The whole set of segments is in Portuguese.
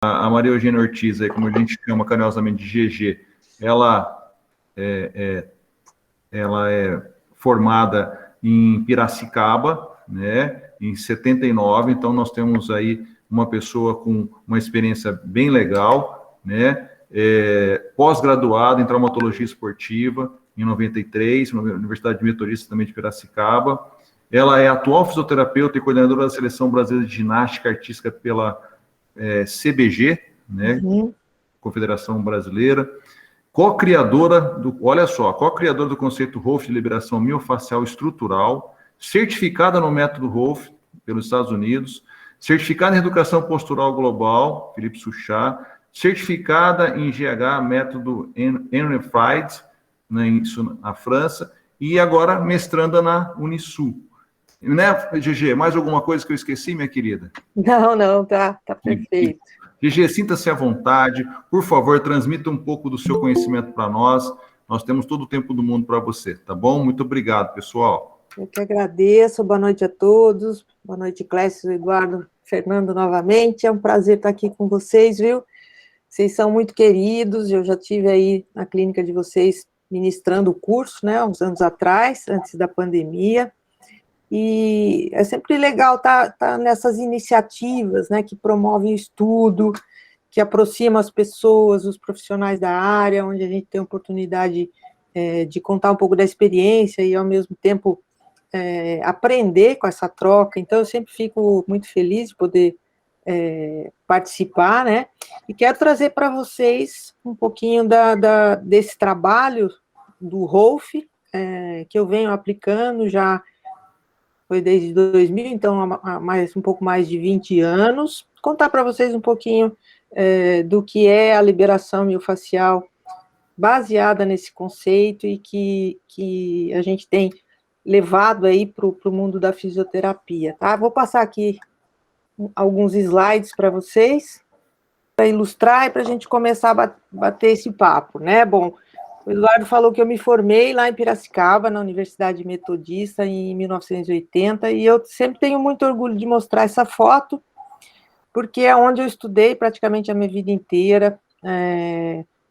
a Maria Eugênia Ortiz, aí, como a gente chama carinhosamente de GG, ela é formada em Piracicaba, né, em 79, então nós temos aí uma pessoa com uma experiência bem legal, né, pós-graduada em traumatologia esportiva, em 93, na Universidade Metodista também de Piracicaba. Ela é atual fisioterapeuta e coordenadora da Seleção Brasileira de Ginástica Artística pela CBG, né, Confederação Brasileira. Co-criadora do conceito Rolf de liberação miofacial estrutural, certificada no método Rolf pelos Estados Unidos, certificada em educação postural global, Felipe Suchard, certificada em GH, método Henry Fried, na França, e agora mestranda na Unisul. Né, GG, mais alguma coisa que eu esqueci, minha querida? Não, tá perfeito. GG, sinta-se à vontade, por favor, transmita um pouco do seu conhecimento para nós. Nós temos todo o tempo do mundo para você, tá bom? Muito obrigado, pessoal. Eu que agradeço, boa noite a todos, boa noite, Clécio, Eduardo, Fernando, novamente, é um prazer estar aqui com vocês, viu? Vocês são muito queridos, eu já estive aí na clínica de vocês ministrando o curso, né, uns anos atrás, antes da pandemia, e é sempre legal estar nessas iniciativas, né, que promovem o estudo, que aproximam as pessoas, os profissionais da área, onde a gente tem a oportunidade de contar um pouco da experiência e, ao mesmo tempo, aprender com essa troca. Então, eu sempre fico muito feliz de poder participar, né? E quero trazer para vocês um pouquinho desse trabalho do Rolf, que eu venho aplicando já, foi desde 2000, então há um pouco mais de 20 anos. Contar para vocês um pouquinho do que é a liberação miofacial baseada nesse conceito e que a gente tem levado aí para o mundo da fisioterapia, tá? Vou passar aqui alguns slides para vocês, para ilustrar e para a gente começar a bater esse papo, né? Bom, o Eduardo falou que eu me formei lá em Piracicaba, na Universidade Metodista, em 1980, e eu sempre tenho muito orgulho de mostrar essa foto, porque é onde eu estudei praticamente a minha vida inteira.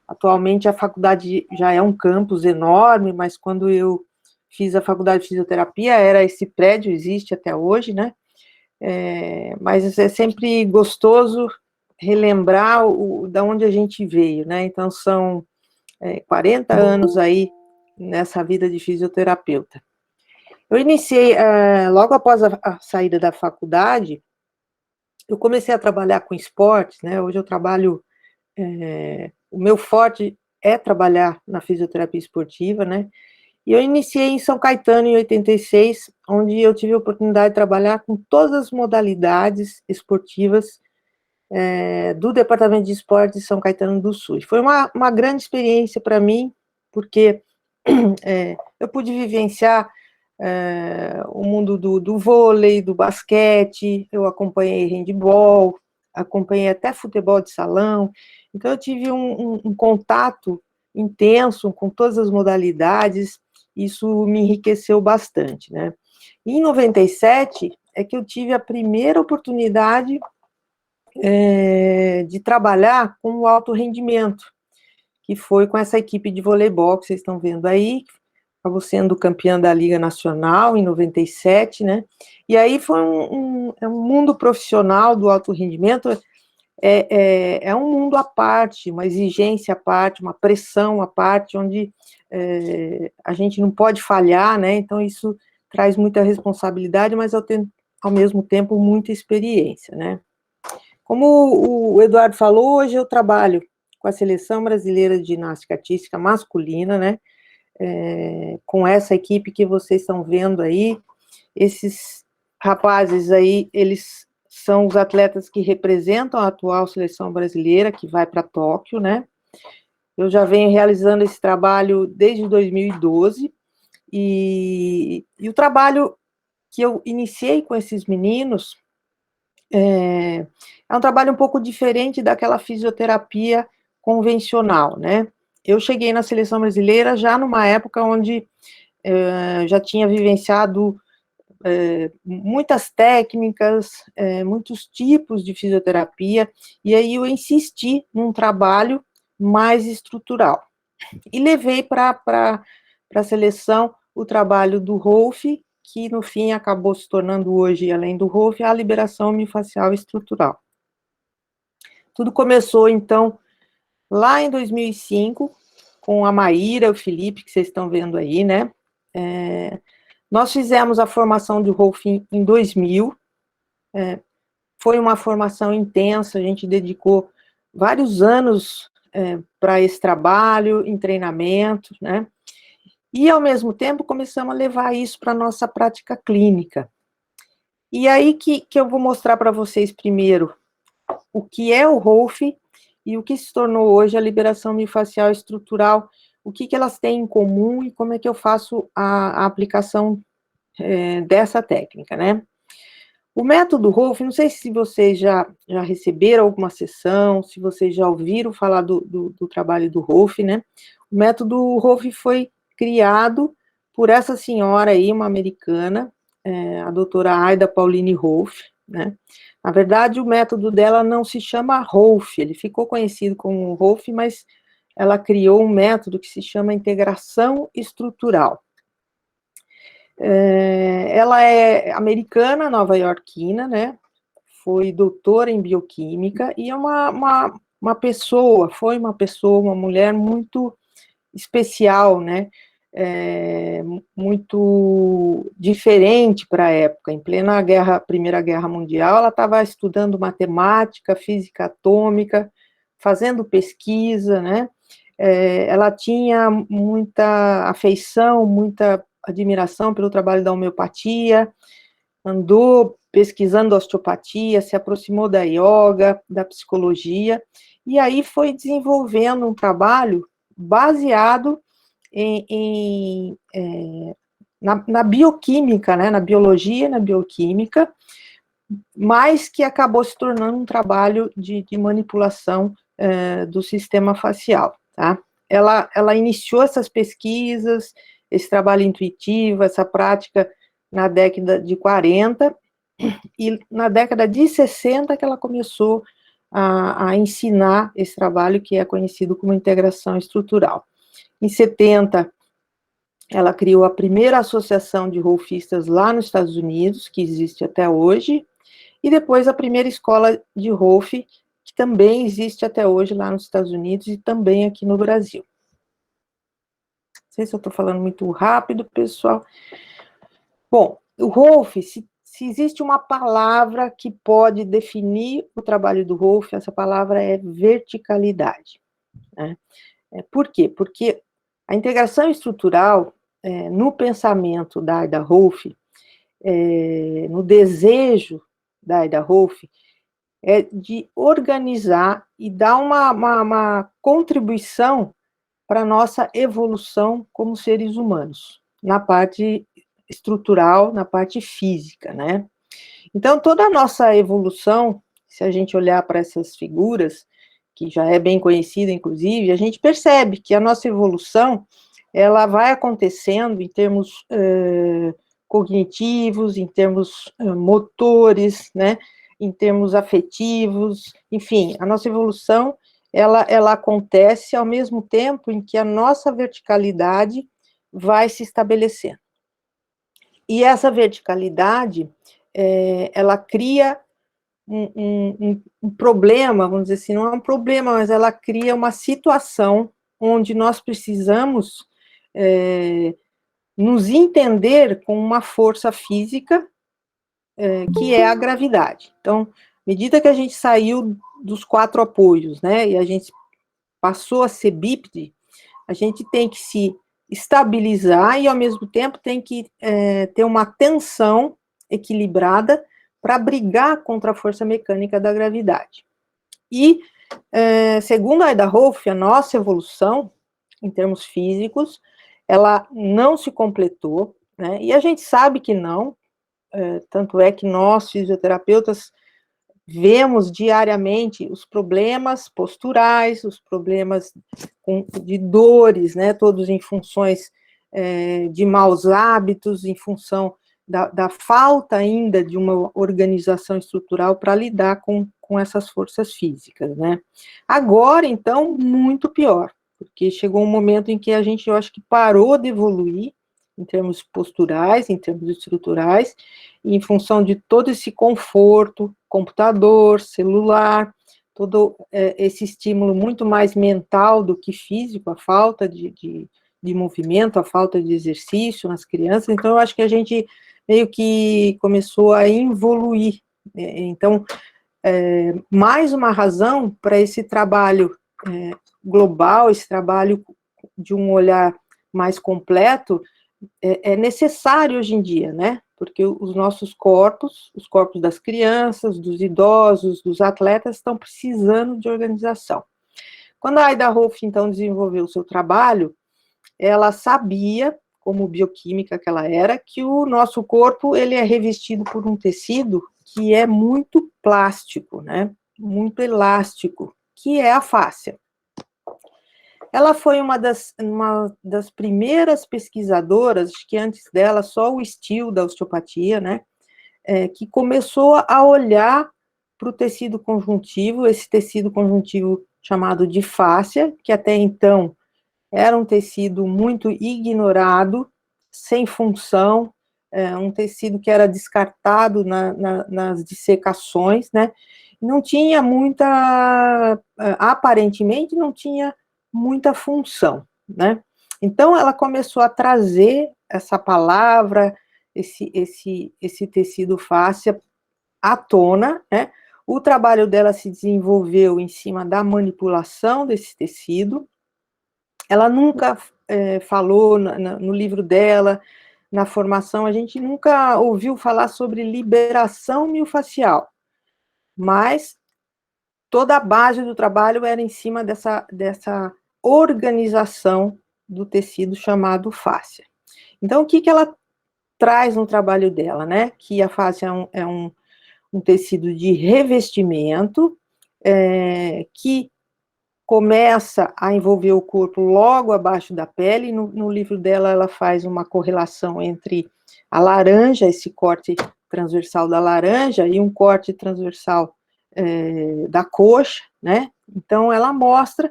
Atualmente a faculdade já é um campus enorme, mas quando eu fiz a faculdade de fisioterapia, era esse prédio, existe até hoje, né? Mas é sempre gostoso relembrar da onde a gente veio, né? Então, são 40 anos aí nessa vida de fisioterapeuta. Eu iniciei, logo após a saída da faculdade, eu comecei a trabalhar com esportes, né? Hoje eu trabalho, o meu forte é trabalhar na fisioterapia esportiva, né? E eu iniciei em São Caetano em 86, onde eu tive a oportunidade de trabalhar com todas as modalidades esportivas do Departamento de Esportes de São Caetano do Sul. E foi uma grande experiência para mim, porque eu pude vivenciar o mundo do vôlei, do basquete, eu acompanhei handebol, acompanhei até futebol de salão, então eu tive um contato intenso com todas as modalidades, isso me enriqueceu bastante, né? E em 97 é que eu tive a primeira oportunidade de trabalhar com o alto rendimento, que foi com essa equipe de voleibol que vocês estão vendo aí, acabou sendo campeã da Liga Nacional em 97, né? E aí foi um mundo profissional do alto rendimento, é um mundo à parte, uma exigência à parte, uma pressão à parte, onde a gente não pode falhar, né? Então isso traz muita responsabilidade, mas ao mesmo tempo muita experiência, né? Como o Eduardo falou, hoje eu trabalho com a Seleção Brasileira de Ginástica Artística Masculina, né? Com essa equipe que vocês estão vendo aí. Esses rapazes aí, eles são os atletas que representam a atual seleção brasileira, que vai para Tóquio, né? Eu já venho realizando esse trabalho desde 2012, e o trabalho que eu iniciei com esses meninos é um trabalho um pouco diferente daquela fisioterapia convencional, né? Eu cheguei na seleção brasileira já numa época onde já tinha vivenciado muitas técnicas, muitos tipos de fisioterapia, e aí eu insisti num trabalho mais estrutural. E levei para a seleção o trabalho do Rolf, que no fim acabou se tornando hoje, além do Rolf, a liberação miofascial estrutural. Tudo começou, então, lá em 2005, com a Maíra, o Felipe, que vocês estão vendo aí, né? Nós fizemos a formação de Rolf em 2000, foi uma formação intensa, a gente dedicou vários anos para esse trabalho, em treinamento, né? E, ao mesmo tempo, começamos a levar isso para a nossa prática clínica. E aí que eu vou mostrar para vocês primeiro o que é o Rolf e o que se tornou hoje a liberação miofascial estrutural, o que elas têm em comum e como é que eu faço a aplicação dessa técnica, né? O método Rolf, não sei se vocês já receberam alguma sessão, se vocês já ouviram falar do trabalho do Rolf, né? O método Rolf foi criado por essa senhora aí, uma americana, a doutora Aida Pauline Rolf, né? Na verdade, o método dela não se chama Rolf, ele ficou conhecido como Rolf, mas ela criou um método que se chama integração estrutural. Ela é americana, nova-iorquina, né? Foi doutora em bioquímica e é uma pessoa, uma mulher muito especial, né? Muito diferente para a época. Em plena Primeira Guerra Mundial, ela estava estudando matemática, física atômica, fazendo pesquisa, né? Ela tinha muita afeição, muita admiração pelo trabalho da homeopatia, andou pesquisando osteopatia, se aproximou da yoga, da psicologia, e aí foi desenvolvendo um trabalho baseado na bioquímica, né, na biologia e na bioquímica, mas que acabou se tornando um trabalho de manipulação do sistema facial, tá? Ela iniciou essas pesquisas, esse trabalho intuitivo, essa prática na década de 40, e na década de 60 que ela começou a ensinar esse trabalho que é conhecido como integração estrutural. Em 70, ela criou a primeira associação de rolfistas lá nos Estados Unidos, que existe até hoje, e depois a primeira escola de Rolf, que também existe até hoje lá nos Estados Unidos e também aqui no Brasil. Não sei se eu estou falando muito rápido, pessoal. Bom, o Rolf, se existe uma palavra que pode definir o trabalho do Rolf, essa palavra é verticalidade, né? Por quê? Porque a integração estrutural, no pensamento da Ida Rolf, no desejo da Ida Rolf, é de organizar e dar uma contribuição para a nossa evolução como seres humanos, na parte estrutural, na parte física, né? Então, toda a nossa evolução, se a gente olhar para essas figuras, que já é bem conhecida, inclusive, a gente percebe que a nossa evolução, ela vai acontecendo em termos cognitivos, em termos motores, né, em termos afetivos, enfim, a nossa evolução, ela acontece ao mesmo tempo em que a nossa verticalidade vai se estabelecendo. E essa verticalidade, ela cria um problema, vamos dizer assim, não é um problema, mas ela cria uma situação onde nós precisamos nos entender com uma força física, que é a gravidade. Então, à medida que a gente saiu dos 4 apoios, né, e a gente passou a ser bípede, a gente tem que se estabilizar e, ao mesmo tempo, tem que ter uma tensão equilibrada para brigar contra a força mecânica da gravidade. E, segundo a Ida Rolf, a nossa evolução, em termos físicos, ela não se completou, né? E a gente sabe que não, tanto é que nós, fisioterapeutas, vemos diariamente os problemas posturais, os problemas de dores, né, todos em funções de maus hábitos, em função da falta ainda de uma organização estrutural para lidar com essas forças físicas, né? Agora, então, muito pior, porque chegou um momento em que a gente, eu acho que parou de evoluir em termos posturais, em termos estruturais, em função de todo esse conforto, computador, celular, todo esse estímulo muito mais mental do que físico, a falta de movimento, a falta de exercício nas crianças. Então, eu acho que a gente meio que começou a evoluir. Então, mais uma razão para esse trabalho global, esse trabalho de um olhar mais completo, é necessário hoje em dia, né? Porque os nossos corpos, os corpos das crianças, dos idosos, dos atletas, estão precisando de organização. Quando a Aida Rolf, então, desenvolveu o seu trabalho, ela sabia, como bioquímica que ela era, que o nosso corpo, ele é revestido por um tecido que é muito plástico, né? Muito elástico, que é a fáscia. Ela foi uma das primeiras pesquisadoras, que antes dela só o Steele da osteopatia, né, que começou a olhar para o tecido conjuntivo, esse tecido conjuntivo chamado de fáscia, que até então era um tecido muito ignorado, sem função, um tecido que era descartado nas dissecações, né, não tinha muita, aparentemente não tinha muita função, né? Então, ela começou a trazer essa palavra, esse tecido fáscia à tona, né? O trabalho dela se desenvolveu em cima da manipulação desse tecido. Ela nunca falou no livro dela, na formação, a gente nunca ouviu falar sobre liberação miofascial, mas toda a base do trabalho era em cima dessa organização do tecido chamado fáscia. Então, o que ela traz no trabalho dela, né? Que a fáscia é um tecido de revestimento, que começa a envolver o corpo logo abaixo da pele. No livro dela, ela faz uma correlação entre a laranja, esse corte transversal da laranja, e um corte transversal da coxa, né? Então, ela mostra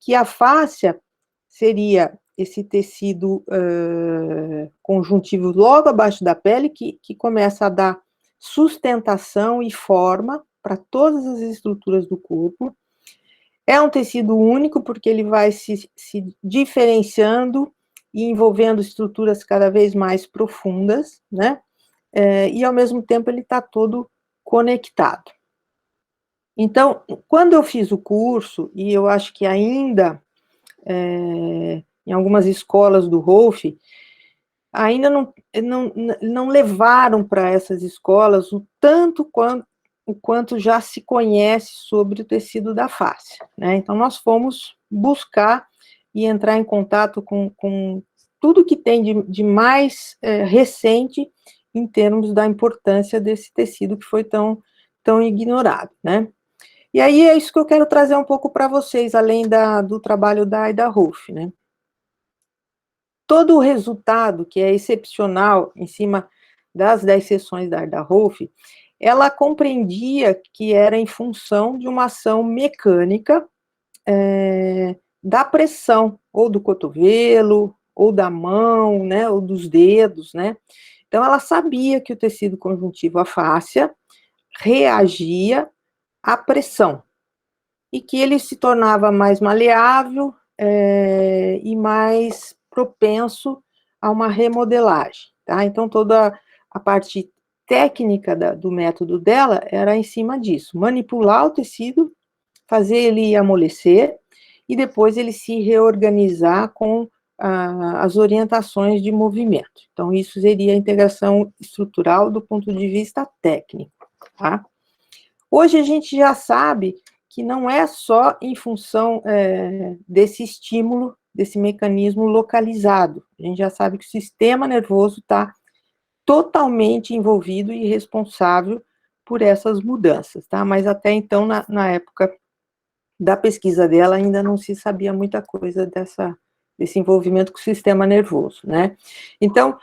que a fáscia seria esse tecido conjuntivo logo abaixo da pele, que começa a dar sustentação e forma para todas as estruturas do corpo. É um tecido único, porque ele vai se diferenciando e envolvendo estruturas cada vez mais profundas, né? E, ao mesmo tempo, ele está todo conectado. Então, quando eu fiz o curso, e eu acho que ainda em algumas escolas do Rolf, ainda não levaram para essas escolas o quanto já se conhece sobre o tecido da face, né? Então, nós fomos buscar e entrar em contato com tudo que tem de mais recente em termos da importância desse tecido que foi tão ignorado, né? E aí é isso que eu quero trazer um pouco para vocês, além do trabalho da Aida Rolf, né? Todo o resultado, que é excepcional, em cima das 10 sessões da Aida Rolf, ela compreendia que era em função de uma ação mecânica da pressão, ou do cotovelo, ou da mão, né, ou dos dedos, né? Então, ela sabia que o tecido conjuntivo, a fáscia, reagia à pressão, e que ele se tornava mais maleável e mais propenso a uma remodelagem, tá? Então, toda a parte técnica do método dela era em cima disso, manipular o tecido, fazer ele amolecer, e depois ele se reorganizar com as orientações de movimento. Então, isso seria a integração estrutural do ponto de vista técnico, tá? Hoje a gente já sabe que não é só em função desse estímulo, desse mecanismo localizado. A gente já sabe que o sistema nervoso está totalmente envolvido e responsável por essas mudanças, tá? Mas até então, na época da pesquisa dela, ainda não se sabia muita coisa desse envolvimento com o sistema nervoso, né? Então,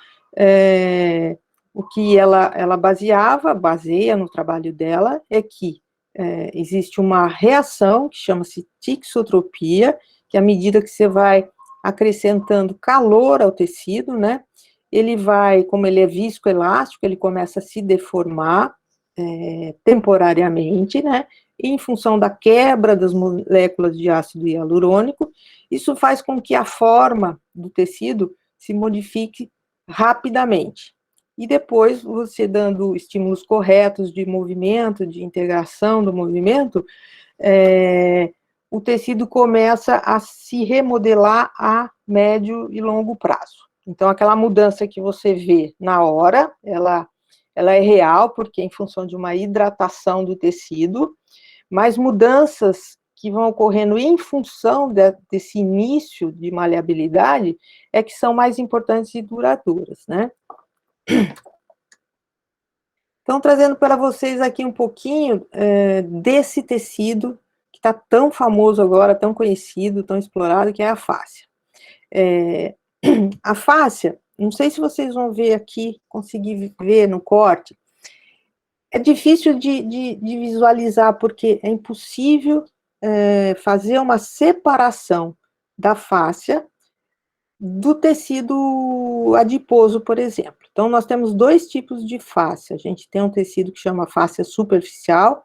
o que ela baseia no trabalho dela, é que existe uma reação que chama-se tixotropia, que à medida que você vai acrescentando calor ao tecido, né, ele vai, como ele é viscoelástico, ele começa a se deformar temporariamente, né, e em função da quebra das moléculas de ácido hialurônico, isso faz com que a forma do tecido se modifique rapidamente. E depois, você dando estímulos corretos de movimento, de integração do movimento, o tecido começa a se remodelar a médio e longo prazo. Então, aquela mudança que você vê na hora, ela é real, porque é em função de uma hidratação do tecido, mas mudanças que vão ocorrendo em função desse início de maleabilidade é que são mais importantes e duradouras, né? Então, trazendo para vocês aqui um pouquinho desse tecido que está tão famoso agora, tão conhecido, tão explorado, que é a fáscia. A fáscia, não sei se vocês vão ver aqui, conseguir ver no corte, é difícil de visualizar, porque é impossível fazer uma separação da fáscia do tecido adiposo, por exemplo. Então, nós temos dois tipos de fáscia. A gente tem um tecido que chama fáscia superficial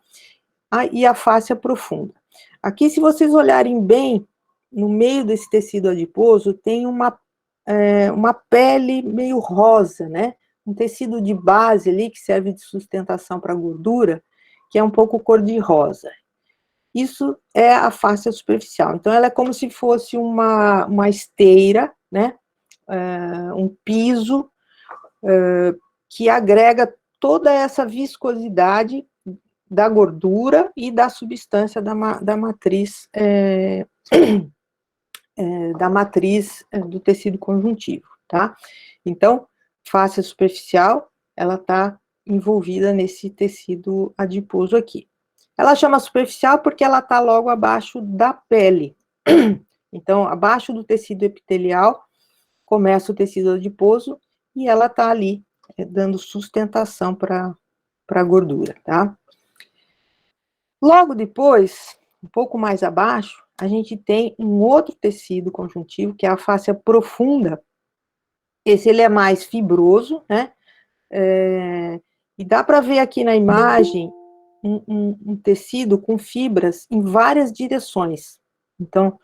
e a fáscia profunda. Aqui, se vocês olharem bem, no meio desse tecido adiposo, tem uma pele meio rosa, né? Um tecido de base ali, que serve de sustentação para a gordura, que é um pouco cor-de-rosa. Isso é a fáscia superficial. Então, ela é como se fosse uma esteira, né? Um piso que agrega toda essa viscosidade da gordura e da substância da matriz do tecido conjuntivo, tá? Então, fáscia superficial, ela está envolvida nesse tecido adiposo aqui. Ela chama superficial porque ela está logo abaixo da pele. Então, abaixo do tecido epitelial, começa o tecido adiposo e ela está ali, dando sustentação para a gordura, tá? Logo depois, um pouco mais abaixo, a gente tem um outro tecido conjuntivo, que é a fáscia profunda. Esse ele é mais fibroso, né? E dá para ver aqui na imagem um tecido com fibras em várias direções. Então,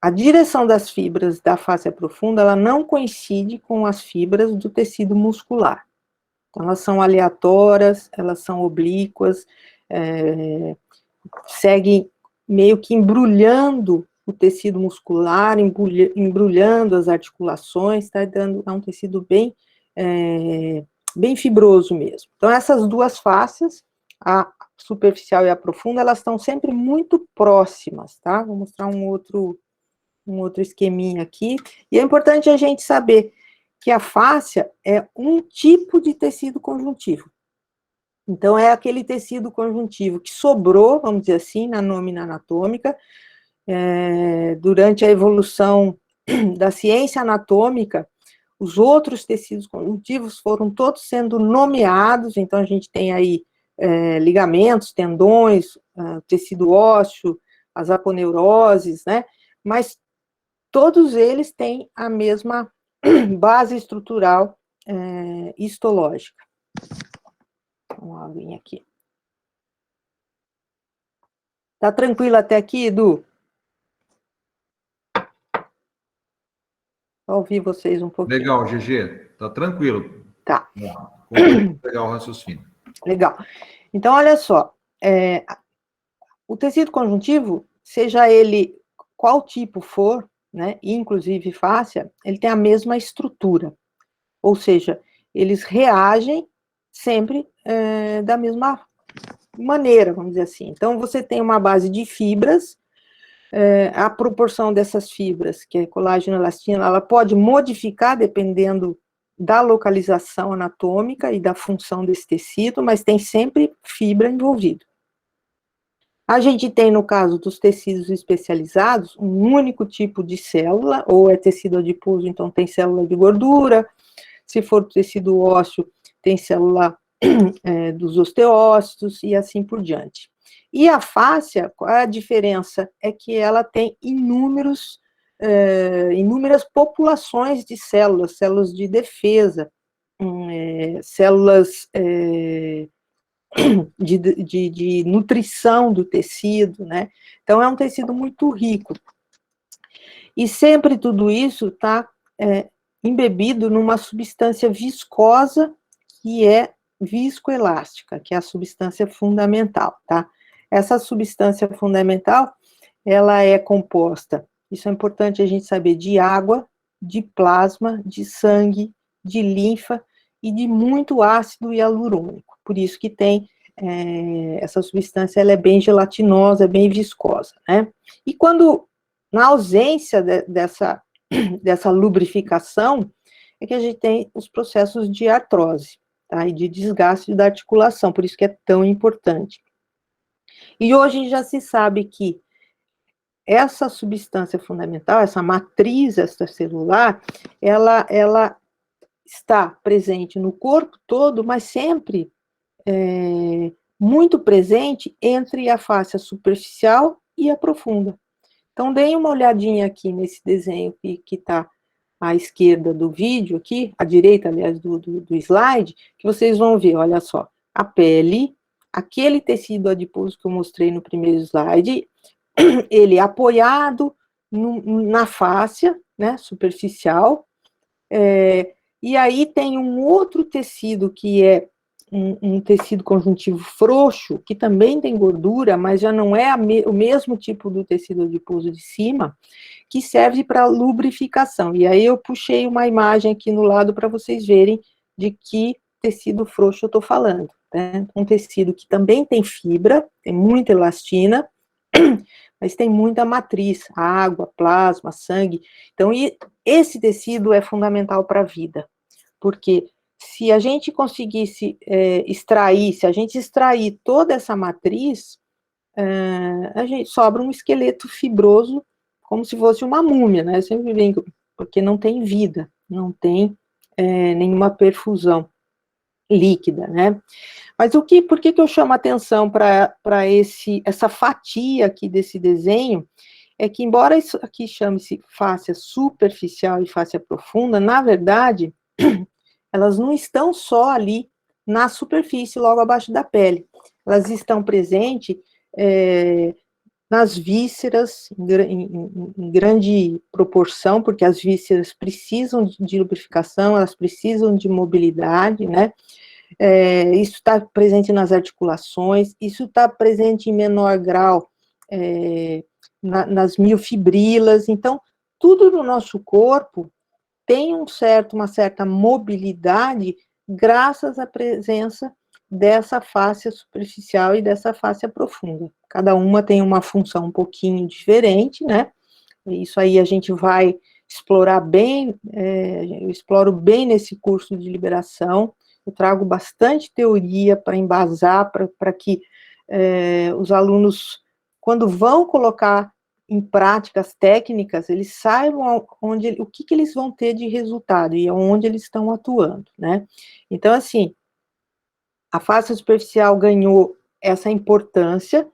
a direção das fibras da fáscia profunda, ela não coincide com as fibras do tecido muscular. Então, elas são aleatórias, elas são oblíquas, seguem meio que embrulhando o tecido muscular, embrulhando as articulações, tá dando um tecido bem fibroso mesmo. Então, essas duas fáscias, a superficial e a profunda, elas estão sempre muito próximas, tá? Vou mostrar um outro esqueminha aqui. E é importante a gente saber que a fáscia é um tipo de tecido conjuntivo. Então, é aquele tecido conjuntivo que sobrou, vamos dizer assim, na nómina anatômica, durante a evolução da ciência anatômica, os outros tecidos conjuntivos foram todos sendo nomeados, então a gente tem aí ligamentos, tendões, tecido ósseo, as aponeuroses, né? Mas todos eles têm a mesma base estrutural histológica. Uma aguinha aqui. Tá tranquilo até aqui, Edu? Vou ouvir vocês um pouquinho. Legal, GG. Tá tranquilo. Tá. Legal o raciocínio. Legal. Então, olha só. O tecido conjuntivo, seja ele qual tipo for, né, inclusive fáscia, ele tem a mesma estrutura. Ou seja, eles reagem sempre da mesma maneira, vamos dizer assim. Então, você tem uma base de fibras, a proporção dessas fibras, que é colágeno e elastina, ela pode modificar dependendo da localização anatômica e da função desse tecido, mas tem sempre fibra envolvida. A gente tem, no caso dos tecidos especializados, um único tipo de célula, ou é tecido adiposo, então tem célula de gordura. Se for tecido ósseo, tem célula dos osteócitos e assim por diante. E a fáscia, qual é a diferença? É que ela tem inúmeras populações de células, células de defesa, células de nutrição do tecido, né? Então, é um tecido muito rico. E sempre tudo isso está embebido numa substância viscosa, que é viscoelástica, que é a substância fundamental, tá? Essa substância fundamental, ela é composta, isso é importante a gente saber, de água, de plasma, de sangue, de linfa e de muito ácido hialurônico. Por isso que tem essa substância, ela é bem gelatinosa, bem viscosa, né? E quando, na ausência dessa lubrificação, é que a gente tem os processos de artrose, tá? E de desgaste da articulação, por isso que é tão importante. E hoje já se sabe que essa substância fundamental, essa matriz extracelular, ela está presente no corpo todo, mas sempre muito presente entre a face superficial e a profunda. Então, deem uma olhadinha aqui nesse desenho que está à esquerda do vídeo, aqui, à direita, aliás, do slide, que vocês vão ver, olha só, a pele, aquele tecido adiposo que eu mostrei no primeiro slide, ele é apoiado na fáscia, né, superficial, e aí tem um outro tecido que é um tecido conjuntivo frouxo, que também tem gordura, mas já não é o mesmo tipo do tecido adiposo de cima, que serve para lubrificação. E aí eu puxei uma imagem aqui no lado para vocês verem de que tecido frouxo eu estou falando, né? Um tecido que também tem fibra, tem muita elastina, mas tem muita matriz, água, plasma, sangue. Então, esse tecido é fundamental para a vida, porque se a gente conseguisse se a gente extrair toda essa matriz, a gente sobra um esqueleto fibroso, como se fosse uma múmia, né? Eu sempre brinco, porque não tem vida, não tem nenhuma perfusão líquida, né? Mas por que eu chamo a atenção para essa fatia aqui desse desenho? É que, embora isso aqui chame-se fáscia superficial e fáscia profunda, na verdade, elas não estão só ali na superfície, logo abaixo da pele. Elas estão presentes nas vísceras, em grande proporção, porque as vísceras precisam de lubrificação, elas precisam de mobilidade, né? Isso está presente nas articulações, isso está presente em menor grau nas miofibrilas. Então, tudo no nosso corpo tem uma certa mobilidade graças à presença dessa fáscia superficial e dessa fáscia profunda. Cada uma tem uma função um pouquinho diferente, né? Isso aí a gente vai explorar bem, eu exploro bem nesse curso de liberação. Eu trago bastante teoria para embasar, para que os alunos, quando vão colocar em práticas técnicas, eles saibam o que eles vão ter de resultado e onde eles estão atuando, né? Então, assim, a fáscia superficial ganhou essa importância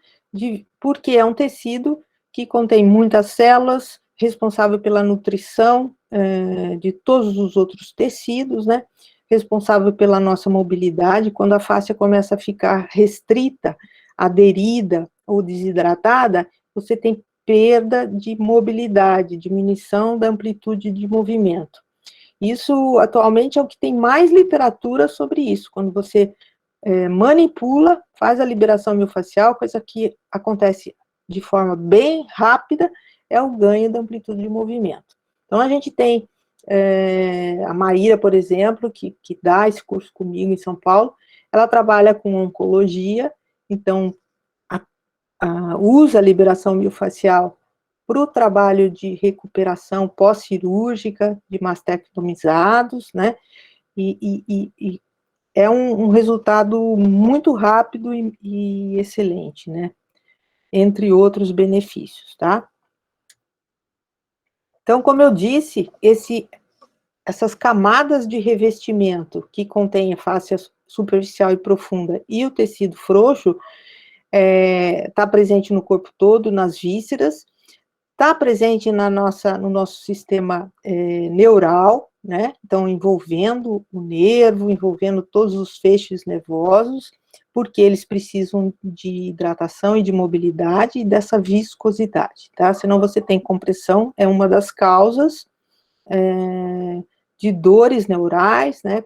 porque é um tecido que contém muitas células, responsável pela nutrição de todos os outros tecidos, né? Responsável pela nossa mobilidade. Quando a fáscia começa a ficar restrita, aderida ou desidratada, você tem perda de mobilidade, diminuição da amplitude de movimento. Isso, atualmente, é o que tem mais literatura sobre isso. Quando você manipula, faz a liberação miofascial, coisa que acontece de forma bem rápida, é o ganho da amplitude de movimento. Então, a gente tem a Maíra, por exemplo, que dá esse curso comigo em São Paulo, ela trabalha com oncologia, então usa a liberação miofascial para o trabalho de recuperação pós-cirúrgica de mastectomizados, né? E é um resultado muito rápido e excelente, né? Entre outros benefícios, tá? Então, como eu disse, essas camadas de revestimento que contém a face superficial e profunda e o tecido frouxo, está presente no corpo todo, nas vísceras, está presente no nosso sistema neural, né? Então, envolvendo o nervo, envolvendo todos os feixes nervosos, porque eles precisam de hidratação e de mobilidade e dessa viscosidade, tá? Senão você tem compressão, é uma das causas de dores neurais, né?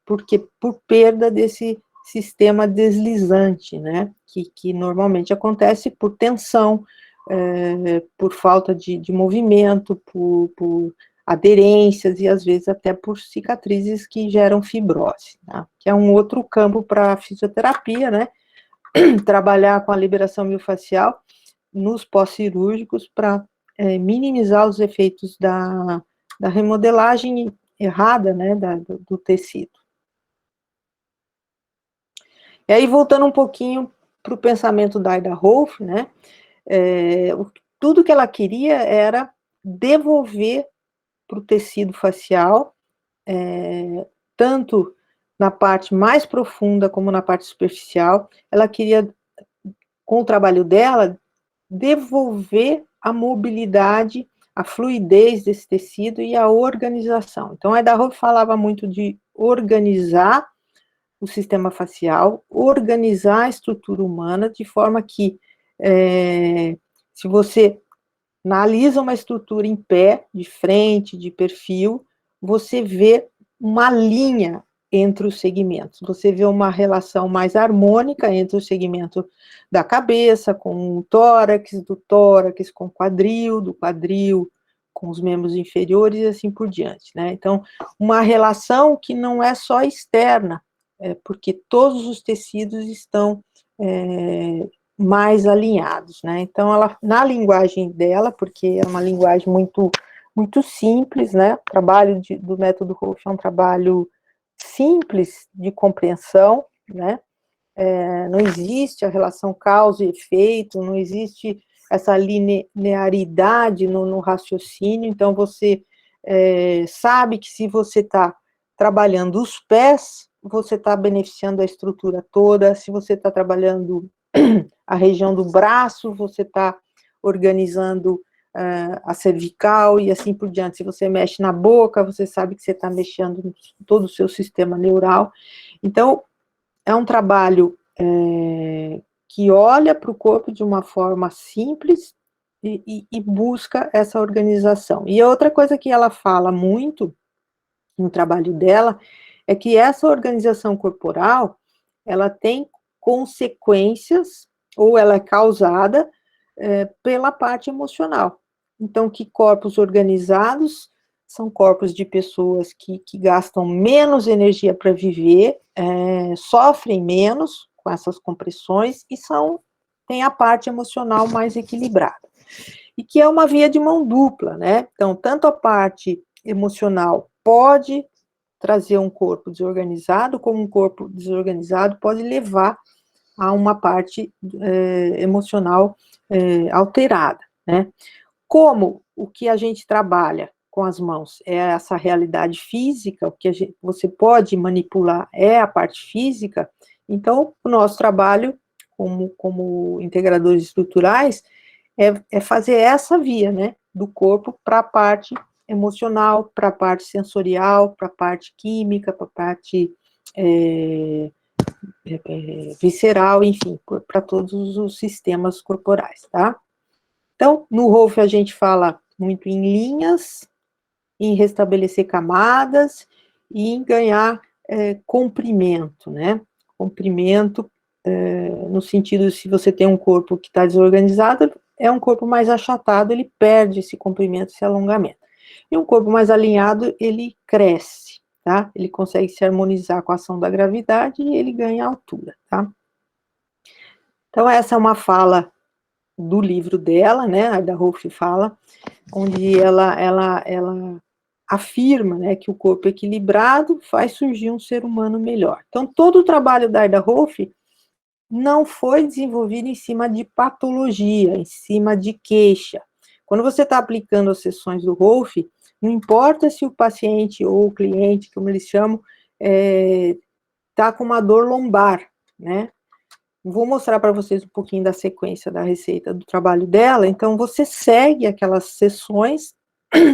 Porque por perda desse sistema deslizante, né? Que normalmente acontece por tensão, por falta de movimento, por aderências e às vezes até por cicatrizes que geram fibrose, tá? Que é um outro campo para a fisioterapia, né? Trabalhar com a liberação miofascial nos pós-cirúrgicos para minimizar os efeitos da remodelagem errada, né, do tecido. E aí, voltando um pouquinho para o pensamento da Ida Rolf, né, tudo que ela queria era devolver para o tecido facial, tanto na parte mais profunda como na parte superficial, ela queria, com o trabalho dela, devolver a mobilidade, a fluidez desse tecido e a organização. Então, a Ida Rolf falava muito de organizar o sistema facial, organizar a estrutura humana, de forma que, se você analisa uma estrutura em pé, de frente, de perfil, você vê uma linha entre os segmentos, você vê uma relação mais harmônica entre o segmento da cabeça com o tórax, do tórax com o quadril, do quadril com os membros inferiores e assim por diante, né? Então, uma relação que não é só externa, porque todos os tecidos estão mais alinhados, né? Então, ela, na linguagem dela, porque é uma linguagem muito, muito simples, né? O trabalho do método Rolf é um trabalho simples de compreensão, né? Não existe a relação causa e efeito, não existe essa linearidade no raciocínio, então você sabe que se você está trabalhando os pés, você está beneficiando a estrutura toda, se você está trabalhando a região do braço, você está organizando a cervical e assim por diante. Se você mexe na boca, você sabe que você está mexendo em todo o seu sistema neural. Então, é um trabalho que olha para o corpo de uma forma simples e busca essa organização. E outra coisa que ela fala muito no trabalho dela é que essa organização corporal, ela tem consequências, ou ela é causada pela parte emocional. Então, que corpos organizados são corpos de pessoas que gastam menos energia para viver, sofrem menos com essas compressões e têm a parte emocional mais equilibrada. E que é uma via de mão dupla, né? Então, tanto a parte emocional pode trazer um corpo desorganizado, como um corpo desorganizado pode levar a uma parte emocional alterada, né? Como o que a gente trabalha com as mãos é essa realidade física, o que você pode manipular é a parte física, então o nosso trabalho como integradores estruturais é fazer essa via, né, do corpo para a parte emocional, para a parte sensorial, para a parte química, para a parte visceral, enfim, para todos os sistemas corporais, tá? Então, no Rolf a gente fala muito em linhas, em restabelecer camadas e em ganhar comprimento, né? Comprimento no sentido, se você tem um corpo que está desorganizado, é um corpo mais achatado, ele perde esse comprimento, esse alongamento. E um corpo mais alinhado, ele cresce, tá? Ele consegue se harmonizar com a ação da gravidade e ele ganha altura, tá? Então, essa é uma fala do livro dela, né, a Ida Rolf fala, onde ela afirma, né, que o corpo equilibrado faz surgir um ser humano melhor. Então, todo o trabalho da Ida Rolf não foi desenvolvido em cima de patologia, em cima de queixa. Quando você está aplicando as sessões do Rolf, Não importa se o paciente ou o cliente, como eles chamam, está com uma dor lombar, né? Vou mostrar para vocês um pouquinho da sequência da receita do trabalho dela. Então, você segue aquelas sessões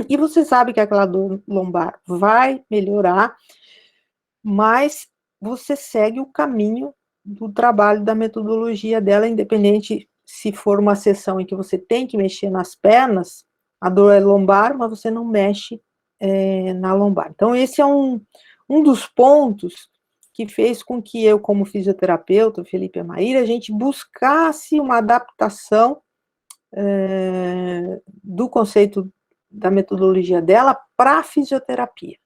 e você sabe que aquela dor lombar vai melhorar, mas você segue o caminho do trabalho, da metodologia dela, independente se for uma sessão em que você tem que mexer nas pernas, a dor é lombar, mas você não mexe na lombar. Então, esse é um dos pontos que fez com que eu, como fisioterapeuta, Felipe e a Maíra, a gente buscasse uma adaptação do conceito da metodologia dela para a fisioterapia.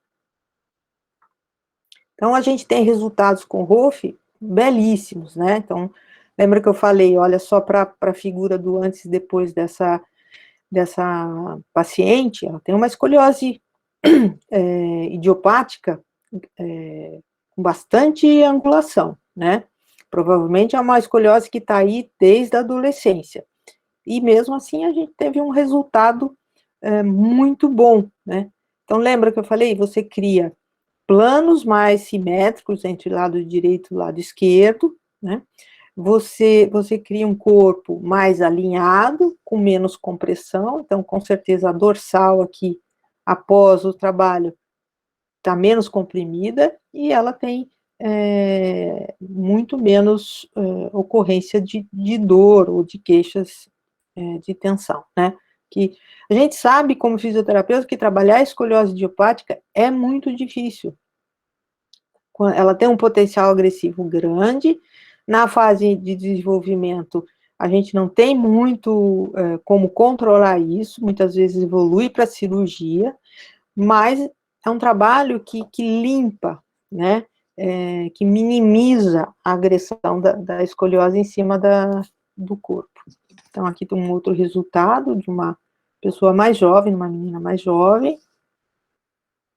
Então, a gente tem resultados com o ROF belíssimos, né? Então, lembra que eu falei, olha só para a figura do antes e depois dessa paciente, ela tem uma escoliose idiopática com bastante angulação, né? Provavelmente é uma escoliose que está aí desde a adolescência. E mesmo assim, a gente teve um resultado muito bom, né? Então, lembra que eu falei? Você cria planos mais simétricos entre o lado direito e o lado esquerdo, né? Você cria um corpo mais alinhado, com menos compressão, então, com certeza, a dorsal aqui, após o trabalho, está menos comprimida, e ela tem muito menos ocorrência de dor ou de queixas de tensão, né? Que a gente sabe, como fisioterapeuta, que trabalhar a escoliose idiopática é muito difícil. Ela tem um potencial agressivo grande. Na fase de desenvolvimento, a gente não tem muito como controlar isso, muitas vezes evolui para cirurgia, mas é um trabalho que limpa, né, que minimiza a agressão da escoliose em cima do corpo. Então, aqui tem um outro resultado de uma pessoa mais jovem, uma menina mais jovem.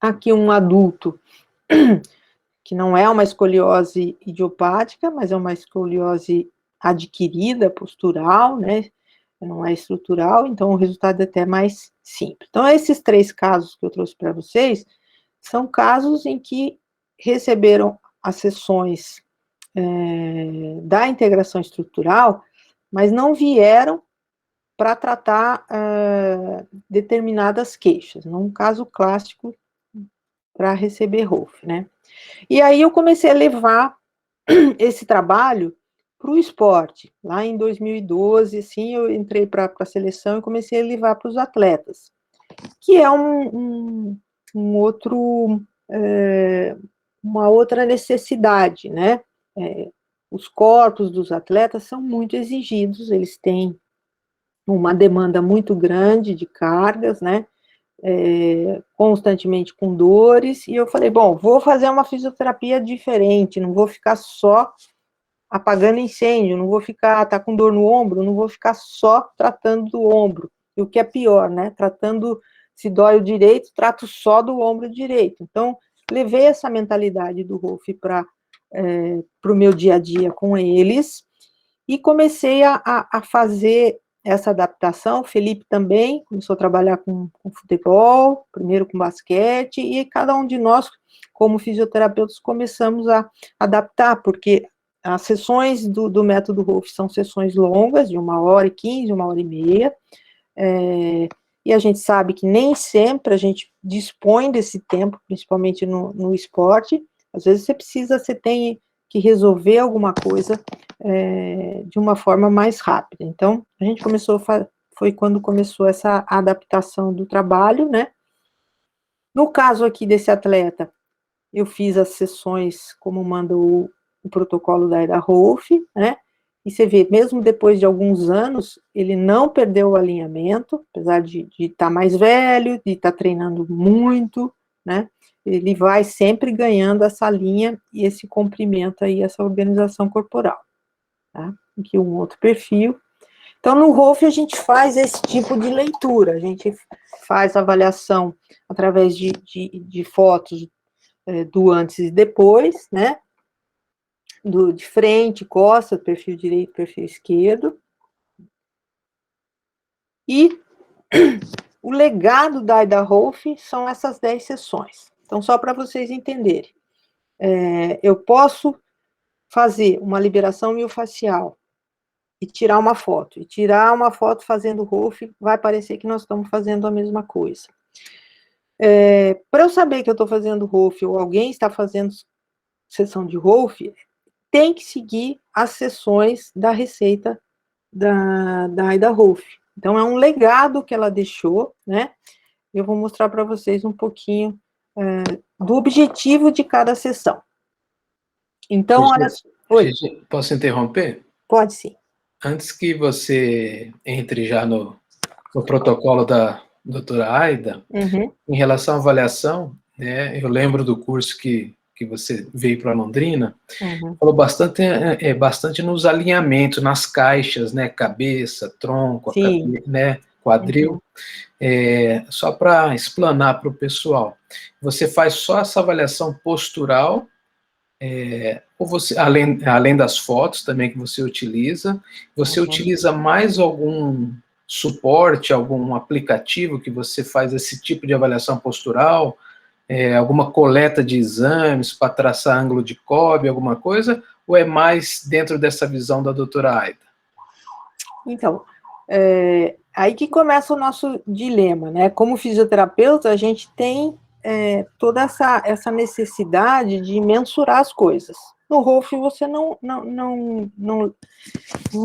Aqui um adulto que não é uma escoliose idiopática, mas é uma escoliose adquirida, postural, né? Não é estrutural, então o resultado é até mais simples. Então, esses 3 casos que eu trouxe para vocês são casos em que receberam as sessões da integração estrutural, mas não vieram para tratar determinadas queixas, num caso clássico para receber ROF, né? E aí eu comecei a levar esse trabalho para o esporte. Lá em 2012, assim, eu entrei para a seleção e comecei a levar para os atletas, que é uma outra necessidade, né? Os corpos dos atletas são muito exigidos, eles têm uma demanda muito grande de cargas, né? Constantemente com dores, e eu falei, bom, vou fazer uma fisioterapia diferente, não vou ficar só apagando incêndio, não vou ficar, tá com dor no ombro, não vou ficar só tratando do ombro, e o que é pior, né, tratando, se dói o direito, trato só do ombro direito. Então, levei essa mentalidade do ROF para o meu dia a dia com eles, e comecei a fazer essa adaptação. O Felipe também começou a trabalhar com futebol, primeiro com basquete, e cada um de nós, como fisioterapeutas, começamos a adaptar, porque as sessões do método ROF são sessões longas, de 1h15, 1h30, e a gente sabe que nem sempre a gente dispõe desse tempo, principalmente no esporte. Às vezes você tem que resolver alguma coisa de uma forma mais rápida. Então, a gente foi quando começou essa adaptação do trabalho, né? No caso aqui desse atleta, eu fiz as sessões como manda o protocolo da ROF, né? E você vê, mesmo depois de alguns anos, ele não perdeu o alinhamento, apesar de estar mais velho, de estar treinando muito, né? Ele vai sempre ganhando essa linha e esse comprimento aí, essa organização corporal. Tá? Aqui um outro perfil. Então, no ROF, a gente faz esse tipo de leitura, a gente faz avaliação através de fotos do antes e depois, né? De frente, costa, perfil direito, perfil esquerdo. E o legado da Ida Rolf são essas 10 sessões. Então, só para vocês entenderem. Eu posso fazer uma liberação miofascial e tirar uma foto. E tirar uma foto fazendo Rolf, vai parecer que nós estamos fazendo a mesma coisa. Para eu saber que eu estou fazendo Rolf ou alguém está fazendo sessão de Rolf, tem que seguir as sessões da receita da Ida Rolf. Então, é um legado que ela deixou, né? Eu vou mostrar para vocês um pouquinho do objetivo de cada sessão. Então, olha... Oi. Posso interromper? Pode sim. Antes que você entre já no protocolo da doutora Aida, em relação à avaliação, né, eu lembro do curso que você veio para Londrina, falou bastante nos alinhamentos, nas caixas, né, cabeça, tronco, né, quadril. Só para explanar para o pessoal, você faz só essa avaliação postural, ou você, além das fotos também que você utiliza, você utiliza mais algum suporte, algum aplicativo que você faz esse tipo de avaliação postural, alguma coleta de exames para traçar ângulo de Cobb, alguma coisa, ou é mais dentro dessa visão da doutora Aida? Então, aí que começa o nosso dilema, né? Como fisioterapeuta, a gente tem toda essa necessidade de mensurar as coisas. No Rolf, você não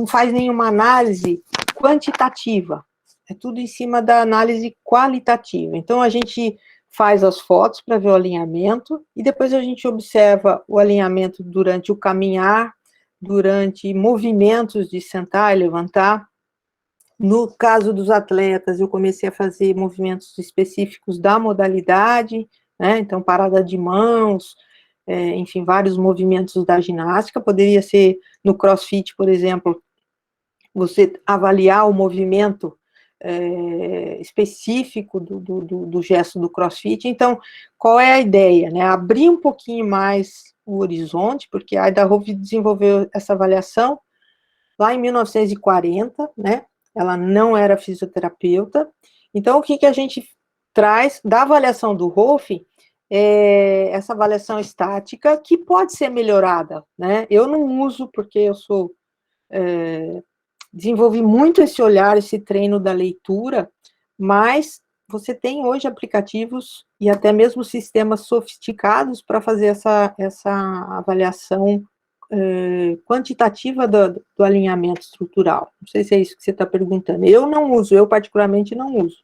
faz nenhuma análise quantitativa, é tudo em cima da análise qualitativa. Então, a gente faz as fotos para ver o alinhamento, e depois a gente observa o alinhamento durante o caminhar, durante movimentos de sentar e levantar. No caso dos atletas, eu comecei a fazer movimentos específicos da modalidade, né? Então, parada de mãos, enfim, vários movimentos da ginástica. Poderia ser no CrossFit, por exemplo, você avaliar o movimento específico do gesto do CrossFit. Então, qual é a ideia, né? Abrir um pouquinho mais o horizonte, porque a Ida Rolf desenvolveu essa avaliação lá em 1940, né? Ela não era fisioterapeuta. Então, o que a gente traz da avaliação do Rolf essa avaliação estática, que pode ser melhorada, né? Eu não uso, porque eu desenvolvi muito esse olhar, esse treino da leitura, mas você tem hoje aplicativos e até mesmo sistemas sofisticados para fazer essa avaliação quantitativa do alinhamento estrutural. Não sei se é isso que você está perguntando. Eu não uso, eu particularmente não uso.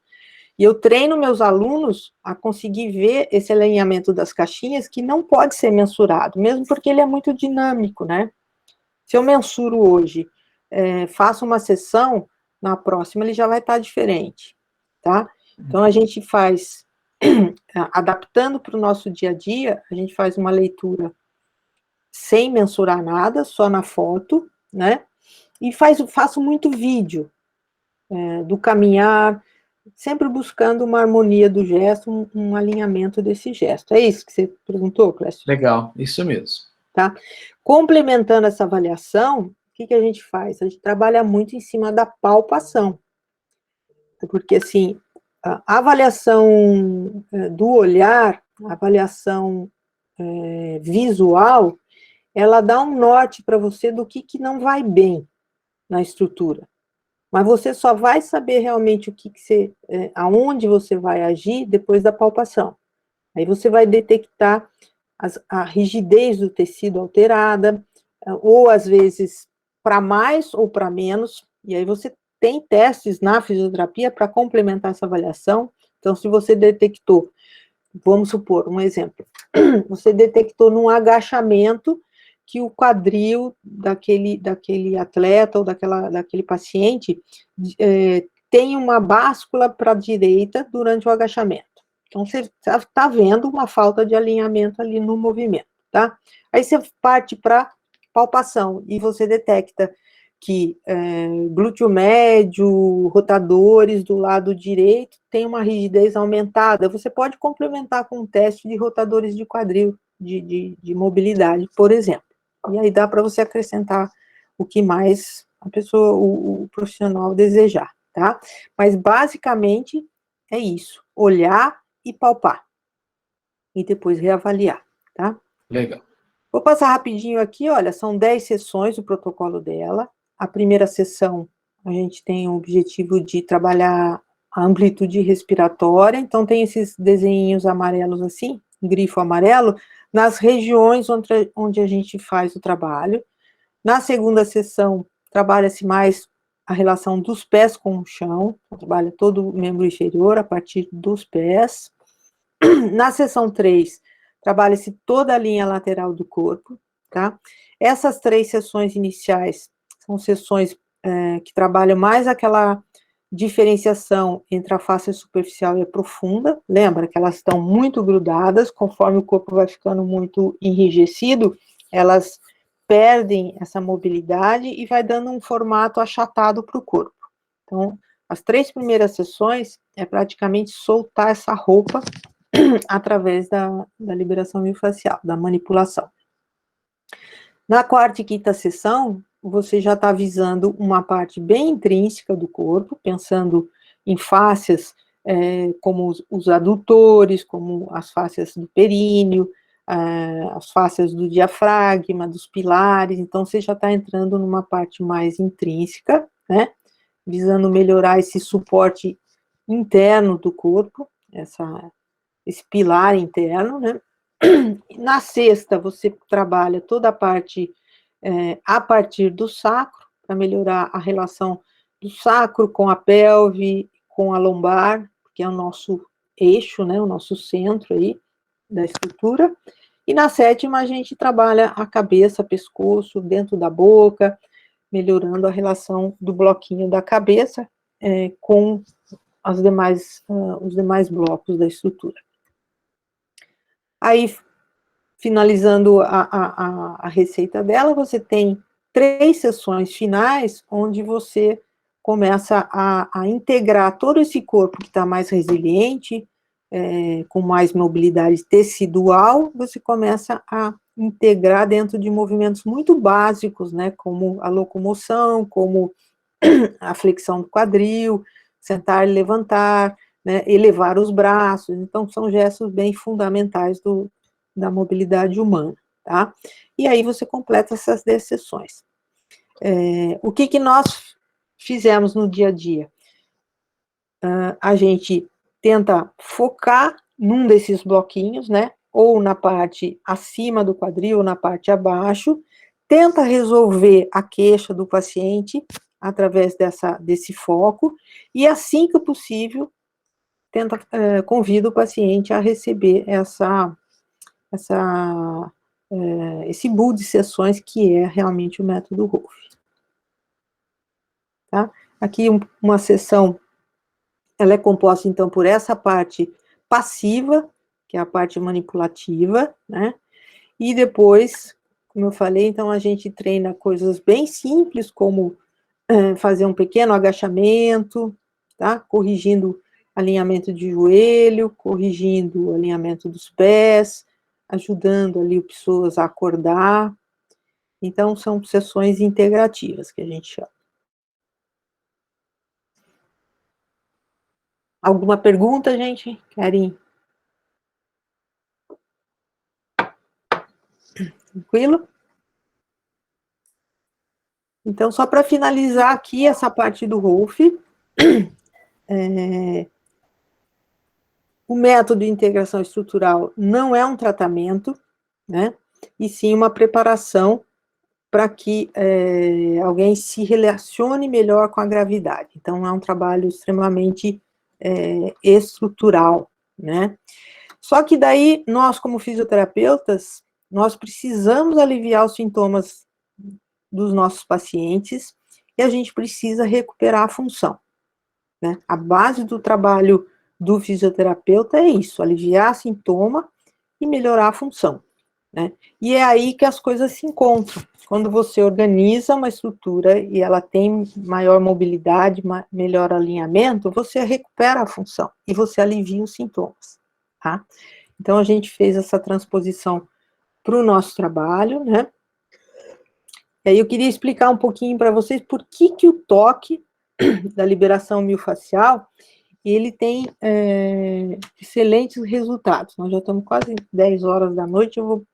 E eu treino meus alunos a conseguir ver esse alinhamento das caixinhas, que não pode ser mensurado, mesmo porque ele é muito dinâmico, né? Se eu mensuro hoje, faço uma sessão, na próxima ele já vai estar diferente, tá? Então, a gente faz, adaptando para o nosso dia a dia, a gente faz uma leitura sem mensurar nada, só na foto, né? E faço muito vídeo do caminhar, sempre buscando uma harmonia do gesto, um alinhamento desse gesto. É isso que você perguntou, Clécio? Legal, isso mesmo. Tá? Complementando essa avaliação, o que a gente faz? A gente trabalha muito em cima da palpação. Porque, assim, a avaliação do olhar, a avaliação visual, ela dá um norte para você do que não vai bem na estrutura. Mas você só vai saber realmente o que você, aonde você vai agir depois da palpação. Aí você vai detectar a rigidez do tecido alterada, ou às vezes para mais ou para menos, e aí você tem testes na fisioterapia para complementar essa avaliação. Então, se você detectou, vamos supor, um exemplo, você detectou num agachamento que o quadril daquele atleta ou daquele paciente tem uma báscula para a direita durante o agachamento. Então, você está vendo uma falta de alinhamento ali no movimento, tá? Aí você parte para palpação e você detecta que glúteo médio, rotadores do lado direito tem uma rigidez aumentada. Você pode complementar com um teste de rotadores de quadril, de mobilidade, por exemplo. E aí dá para você acrescentar o que mais a pessoa, o profissional desejar, tá? Mas basicamente é isso, olhar e palpar. E depois reavaliar, tá? Legal. Vou passar rapidinho aqui, olha, são 10 sessões o protocolo dela. A primeira sessão, a gente tem o objetivo de trabalhar a amplitude respiratória, então tem esses desenhinhos amarelos assim, grifo amarelo, nas regiões onde a gente faz o trabalho. Na segunda sessão, trabalha-se mais a relação dos pés com o chão, trabalha todo o membro inferior a partir dos pés. Na sessão 3, trabalha-se toda a linha lateral do corpo, tá? Essas 3 sessões iniciais são sessões que trabalham mais aquela diferenciação entre a face superficial e a profunda. Lembra que elas estão muito grudadas, conforme o corpo vai ficando muito enrijecido, elas perdem essa mobilidade e vai dando um formato achatado para o corpo. Então, as 3 primeiras sessões é praticamente soltar essa roupa através da liberação miofascial, da manipulação. Na quarta e quinta sessão, você já está visando uma parte bem intrínseca do corpo, pensando em fáscias como os adutores, como as fáscias do períneo, as fáscias do diafragma, dos pilares, então você já está entrando numa parte mais intrínseca, né, visando melhorar esse suporte interno do corpo, esse pilar interno, né. Na sexta, você trabalha toda a parte a partir do sacro, para melhorar a relação do sacro com a pelve, com a lombar, que é o nosso eixo, né, o nosso centro aí da estrutura. E na sétima, a gente trabalha a cabeça, pescoço, dentro da boca, melhorando a relação do bloquinho da cabeça com os demais blocos da estrutura. Aí, finalizando a receita dela, você tem 3 sessões finais, onde você começa a integrar todo esse corpo que está mais resiliente, com mais mobilidade tecidual, você começa a integrar dentro de movimentos muito básicos, né, como a locomoção, como a flexão do quadril, sentar e levantar, né, elevar os braços, então são gestos bem fundamentais da mobilidade humana, tá? E aí você completa essas 10 sessões. O que nós fizemos no dia a dia? A gente tenta focar num desses bloquinhos, né, ou na parte acima do quadril, ou na parte abaixo, tenta resolver a queixa do paciente através desse foco, e assim que possível, convida o paciente a receber esse pool de sessões que é realmente o método Rolf. Tá? Aqui uma sessão, ela é composta, então, por essa parte passiva, que é a parte manipulativa, né? E depois, como eu falei, então, a gente treina coisas bem simples, como fazer um pequeno agachamento, tá? Corrigindo alinhamento de joelho, corrigindo o alinhamento dos pés, ajudando ali o pessoas a acordar. Então, são sessões integrativas, que a gente chama. Alguma pergunta, gente? Querem? Tranquilo? Então, só para finalizar aqui essa parte do Rolf, o método de integração estrutural não é um tratamento, né? E sim uma preparação para que alguém se relacione melhor com a gravidade. Então, é um trabalho extremamente estrutural, né? Só que daí, nós, como fisioterapeutas, nós precisamos aliviar os sintomas dos nossos pacientes e a gente precisa recuperar a função, né? A base do trabalho do fisioterapeuta é isso, aliviar sintoma e melhorar a função, né? E é aí que as coisas se encontram. Quando você organiza uma estrutura e ela tem maior mobilidade, melhor alinhamento, você recupera a função e você alivia os sintomas, tá? Então, a gente fez essa transposição para o nosso trabalho, né? E aí eu queria explicar um pouquinho para vocês por que o toque da liberação miofascial, e ele tem excelentes resultados. Nós já estamos quase 10 horas da noite, eu vou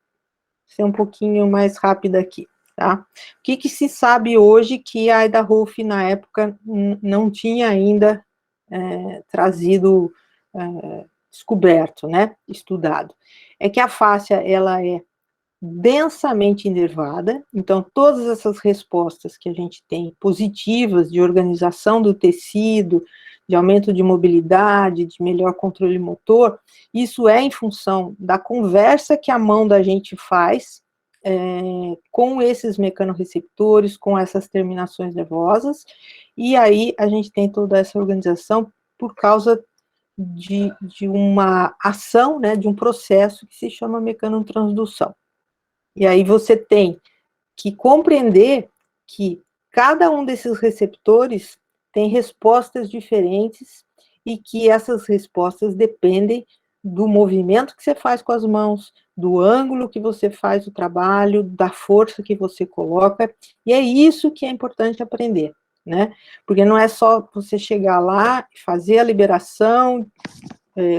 ser um pouquinho mais rápida aqui, tá? O que se sabe hoje que a Ida Rolf, na época, não tinha ainda trazido, descoberto, né, estudado? É que a fáscia, ela é densamente inervada, então todas essas respostas que a gente tem positivas de organização do tecido, de aumento de mobilidade, de melhor controle motor, isso é em função da conversa que a mão da gente faz com esses mecanorreceptores, com essas terminações nervosas, e aí a gente tem toda essa organização por causa de uma ação, né, de um processo que se chama mecanotransdução. E aí você tem que compreender que cada um desses receptores tem respostas diferentes e que essas respostas dependem do movimento que você faz com as mãos, do ângulo que você faz o trabalho, da força que você coloca, e é isso que é importante aprender, né? Porque não é só você chegar lá e fazer a liberação,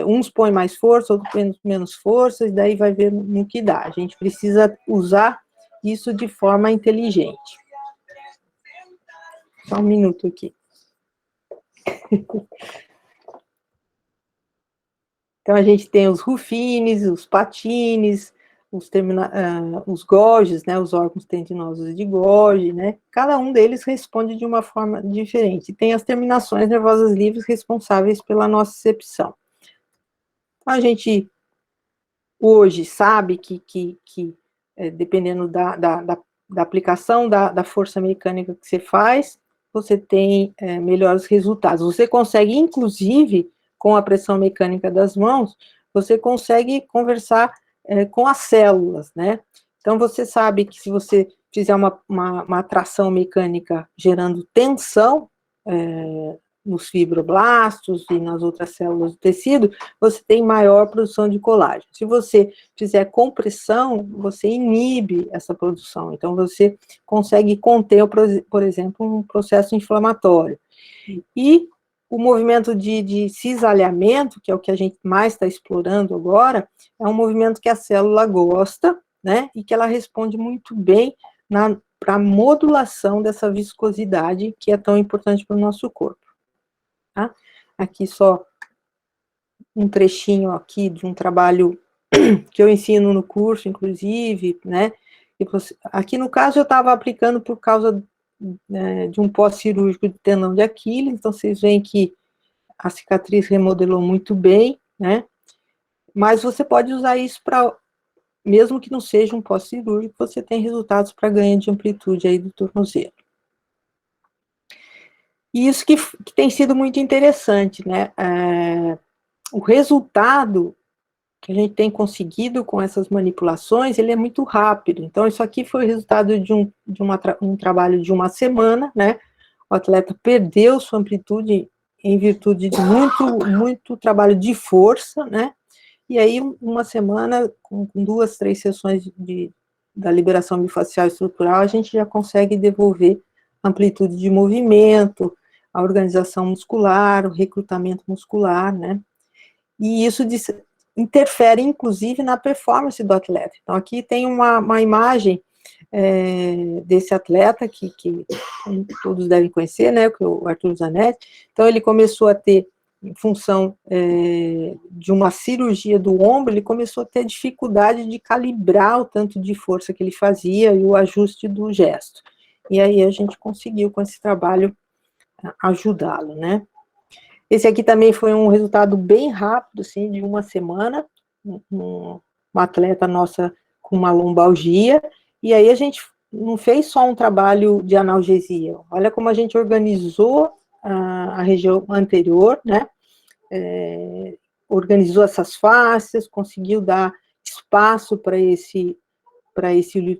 uns põem mais força, outros põem menos força, e daí vai ver no que dá. A gente precisa usar isso de forma inteligente. Só um minuto aqui. Então, a gente tem os rufines, os patines, os Golgis, né, os órgãos tendinosos de Golgi, né, cada um deles responde de uma forma diferente. Tem as terminações nervosas livres responsáveis pela nocicepção. A gente hoje sabe que dependendo da aplicação da força mecânica que você faz, você tem melhores resultados. Você consegue, inclusive, com a pressão mecânica das mãos, você consegue conversar com as células, né? Então, você sabe que se você fizer uma atração mecânica gerando tensão, nos fibroblastos e nas outras células do tecido, você tem maior produção de colágeno. Se você fizer compressão, você inibe essa produção. Então, você consegue conter, por exemplo, um processo inflamatório. E o movimento de cisalhamento, que é o que a gente mais está explorando agora, é um movimento que a célula gosta, né, e que ela responde muito bem para a modulação dessa viscosidade que é tão importante para o nosso corpo. Tá? Aqui só um trechinho aqui de um trabalho que eu ensino no curso, inclusive, né? Aqui no caso eu estava aplicando por causa de um pós-cirúrgico de tendão de Aquiles, então vocês veem que a cicatriz remodelou muito bem, né? Mas você pode usar isso para, mesmo que não seja um pós-cirúrgico, você tem resultados para ganho de amplitude aí do tornozelo. E isso que tem sido muito interessante, né? O resultado que a gente tem conseguido com essas manipulações, ele é muito rápido. Então, isso aqui foi o resultado de um trabalho de uma semana, né? O atleta perdeu sua amplitude em virtude de muito trabalho de força, né? E aí, uma semana, com 2, 3 sessões da liberação miofascial estrutural, a gente já consegue devolver amplitude de movimento, a organização muscular, o recrutamento muscular, né? E isso interfere, inclusive, na performance do atleta. Então, aqui tem uma imagem desse atleta, que todos devem conhecer, né, o Arthur Zanetti. Então, ele começou a ter, em função de uma cirurgia do ombro, ele começou a ter dificuldade de calibrar o tanto de força que ele fazia e o ajuste do gesto. E aí a gente conseguiu, com esse trabalho, ajudá-lo, né. Esse aqui também foi um resultado bem rápido, assim, de uma semana, uma atleta nossa com uma lombalgia, e aí a gente não fez só um trabalho de analgesia, olha como a gente organizou a região anterior, né, organizou essas faces, conseguiu dar espaço para esse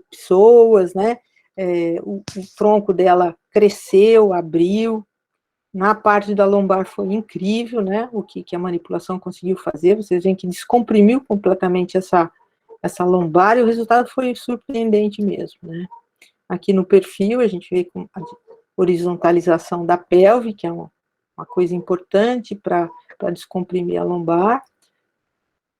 psoas, né, o tronco dela cresceu, abriu. Na parte da lombar foi incrível, né, o que a manipulação conseguiu fazer. Vocês veem que descomprimiu completamente essa lombar, e o resultado foi surpreendente mesmo, né. Aqui no perfil, a gente vê com a horizontalização da pelve, que é uma coisa importante para descomprimir a lombar.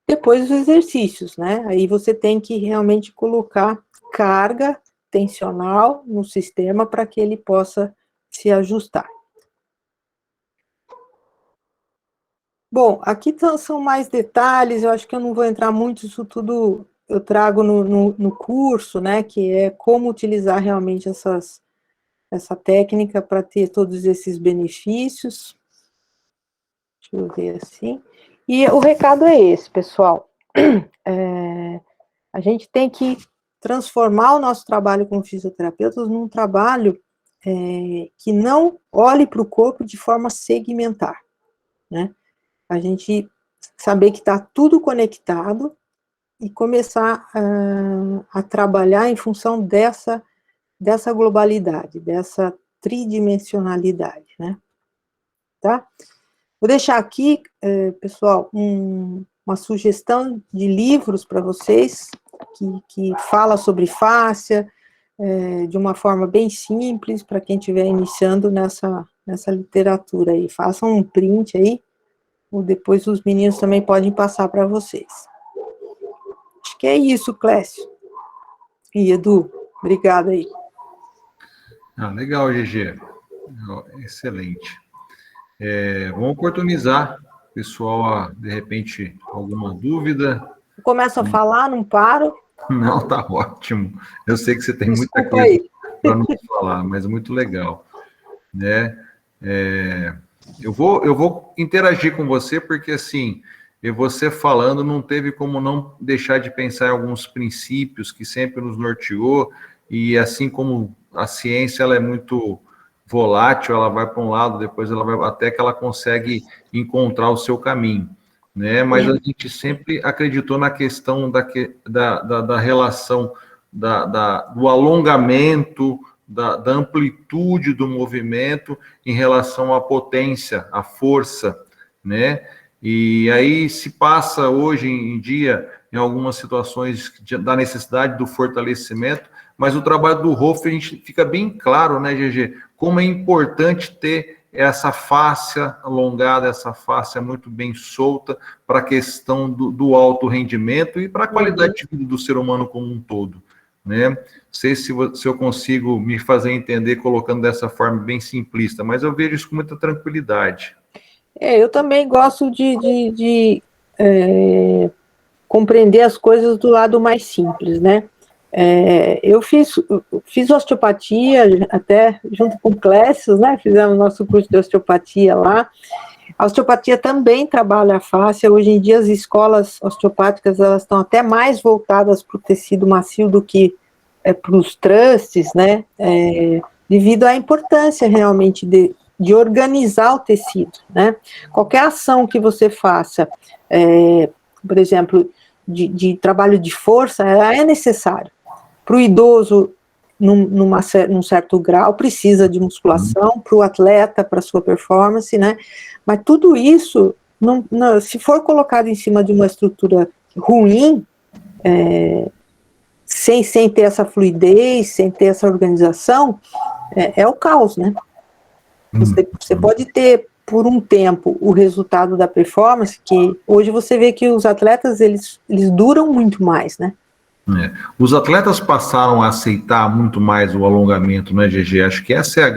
Depois os exercícios, né? Aí você tem que realmente colocar carga tensional no sistema para que ele possa se ajustar. Bom, aqui são mais detalhes, eu acho que eu não vou entrar muito, isso tudo eu trago no curso, né, que é como utilizar realmente essa técnica para ter todos esses benefícios. Deixa eu ver assim. E o recado é esse, pessoal. A gente tem que transformar o nosso trabalho com fisioterapeutas num trabalho que não olhe para o corpo de forma segmentar, né? A gente saber que está tudo conectado e começar a trabalhar em função dessa globalidade, dessa tridimensionalidade, né? Tá? Vou deixar aqui, pessoal, uma sugestão de livros para vocês, que fala sobre fáscia, de uma forma bem simples, para quem estiver iniciando nessa literatura aí. Façam um print aí, ou depois os meninos também podem passar para vocês. Acho que é isso, Clécio. E Edu, obrigada aí. Legal, GG. Excelente. Vamos oportunizar o pessoal de repente, alguma dúvida. Eu começo a falar, não paro. Não, tá ótimo. Eu sei que você tem muita coisa para nos falar, mas muito legal, né? Eu vou interagir com você, porque, assim, você falando, não teve como não deixar de pensar em alguns princípios que sempre nos norteou, e assim como a ciência, ela é muito volátil, ela vai para um lado, depois ela vai, até que ela consegue encontrar o seu caminho, né? Mas a gente sempre acreditou na questão da relação, do alongamento, da amplitude do movimento em relação à potência, à força, né? E aí se passa hoje em dia, em algumas situações, da necessidade do fortalecimento, mas o trabalho do Rolf, a gente fica bem claro, né, GG, como é importante ter essa fáscia alongada, essa fáscia muito bem solta para a questão do alto rendimento e para a qualidade de vida do ser humano como um todo, né? Não sei se eu consigo me fazer entender colocando dessa forma bem simplista, mas eu vejo isso com muita tranquilidade. Eu também gosto de compreender as coisas do lado mais simples, né? Eu fiz osteopatia, até junto com o Clécio, né? Fizemos nosso curso de osteopatia lá. A osteopatia também trabalha a fáscia. Hoje em dia as escolas osteopáticas, elas estão até mais voltadas para o tecido macio do que para os trustes, né? Devido à importância realmente de organizar o tecido, né? Qualquer ação que você faça, por exemplo, de trabalho de força, é necessário. Para o idoso, num certo grau, precisa de musculação, para o atleta, para a sua performance, né? Mas tudo isso, se for colocado em cima de uma estrutura ruim, sem ter essa fluidez, sem ter essa organização, é o caos, né? Você pode ter, por um tempo, o resultado da performance, que hoje você vê que os atletas, eles duram muito mais, né? Os atletas passaram a aceitar muito mais o alongamento, né, GG? Acho que essa é o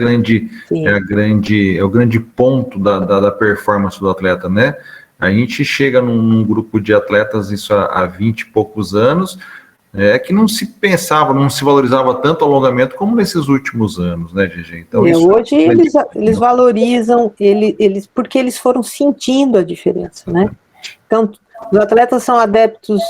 grande ponto da performance do atleta, né? A gente chega num grupo de atletas, isso há 20 e poucos anos, que não se pensava, não se valorizava tanto o alongamento como nesses últimos anos, né, GG? Então, hoje eles valorizam, porque eles foram sentindo a diferença, né? Então, os atletas são adeptos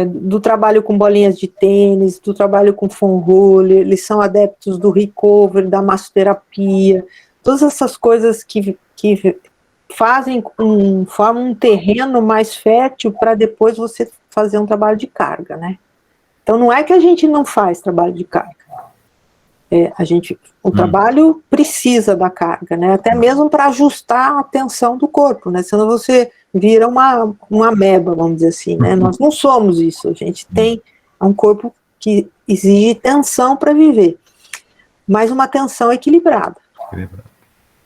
do trabalho com bolinhas de tênis, do trabalho com foam roller, eles são adeptos do recovery, da massoterapia, todas essas coisas que formam um terreno mais fértil para depois você fazer um trabalho de carga, né? Então não é que a gente não faz trabalho de carga, o trabalho precisa da carga, né? Até mesmo para ajustar a tensão do corpo, né? Senão você vira uma ameba, vamos dizer assim, né? Nós não somos isso, a gente tem um corpo que exige tensão para viver, mas uma tensão equilibrada.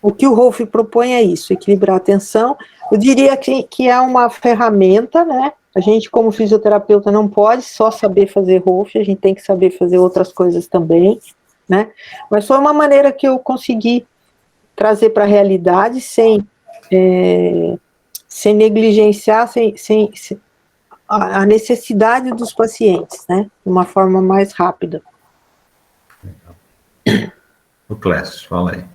o que o Rolf propõe é isso, equilibrar a tensão. Eu diria que é uma ferramenta, né? A gente, como fisioterapeuta, não pode só saber fazer Rolf, a gente tem que saber fazer outras coisas também, né? Mas foi uma maneira que eu consegui trazer para a realidade sem negligenciar, sem a necessidade dos pacientes, né? De uma forma mais rápida. O Clécio, fala aí.